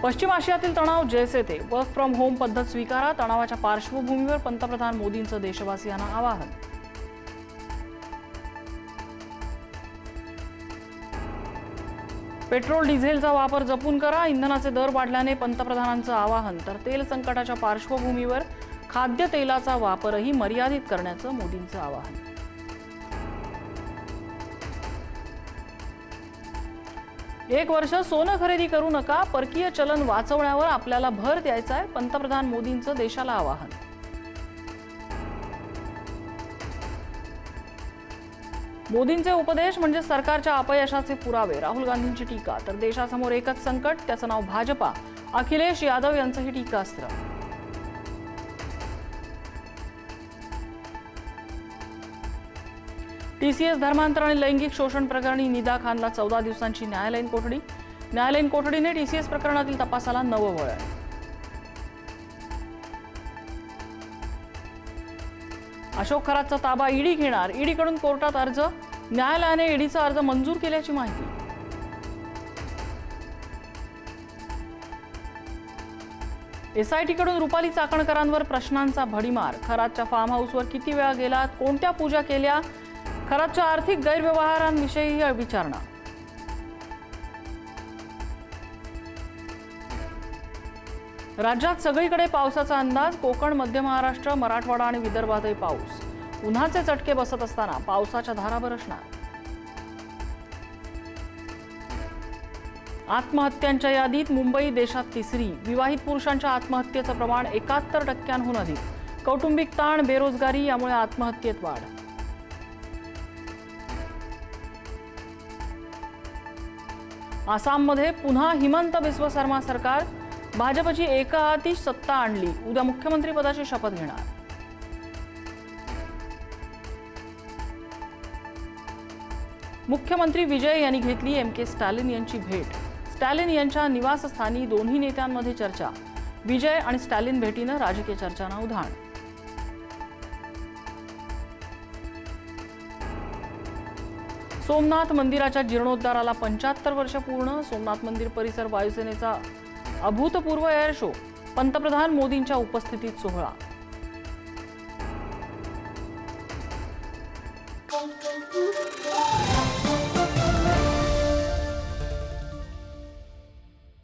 पश्चिम आशियातील तणाव जैसे थे, वर्क फ्रॉम होम पद्धत स्वीकारा. तणावाच्या पार्श्वभूमीवर पंतप्रधान मोदींचं देशवासियांना आवाहन. पेट्रोल डिझेलचा वापर जपून करा. इंधनाचे दर वाढल्याने पंतप्रधानांचं आवाहन. तर तेल संकटाच्या पार्श्वभूमीवर खाद्यतेलाचा वापरही मर्यादित करण्याचं मोदींचं आवाहन. एक वर्ष सोनं खरेदी करू नका. परकीय चलन वाचवण्यावर आपल्याला भर द्यायचा आहे. पंतप्रधान मोदींचं देशाला आवाहन. मोदींचे उपदेश म्हणजे सरकारच्या अपयशाचे पुरावे. राहुल गांधींची टीका. तर देशासमोर एकच संकट, त्याचं नाव भाजपा. अखिलेश यादव यांचंही टीकास्त्र. टीसीएस धर्मांतर आणि लैंगिक शोषण प्रकरणी निदा खानला 14 दिवसांची न्यायालयीन कोठडी. न्यायालयीन कोठडीने टीसीएस प्रकरणातील तपासाला नवं वळण. अशोक खरातचा ताबा ईडी घेणार. ईडीकडून कोर्टात अर्ज. न्यायालयाने ईडीचा अर्ज मंजूर केल्याची माहिती. एसआयटीकडून रुपाली चाकणकरांवर प्रश्नांचा भडीमार. खरातच्या फार्म हाऊसवर किती वेळा गेलात, कोणत्या पूजा केल्या, खरातच्या आर्थिक गैरव्यवहारांविषयी विचारणा. राज्यात सगळीकडे पावसाचा अंदाज. कोकण, मध्य महाराष्ट्र, मराठवाडा आणि विदर्भातही पाऊस. उन्हाचे चटके बसत असताना पावसाच्या धारा बरसणार. आत्महत्यांच्या यादीत मुंबई देशात तिसरी. विवाहित पुरुषांच्या आत्महत्येचं प्रमाण 71% अधिक. कौटुंबिक ताण, बेरोजगारी यामुळे आत्महत्येत वाढ. आसाममध्ये पुन्हा हिमंत बिस्व शर्मा सरकार. भाजपची एकहाती सत्ता आणली. उद्या मुख्यमंत्री पदाची शपथ घेणार. मुख्यमंत्री विजय यांनी घेतली एमके स्टॅलिन यांची भेट. स्टॅलिन यांच्या निवासस्थानी दोन्ही नेत्यांमध्ये चर्चा. विजय आणि स्टॅलिन भेटीनं राजकीय चर्चांना उधाण. सोमनाथ मंदिराच्या जीर्णोद्धाराला 75 वर्ष पूर्ण. सोमनाथ मंदिर परिसर वायुसेनेचा अभूतपूर्व एअर शो. पंतप्रधान मोदींच्या उपस्थितीत सोहळा.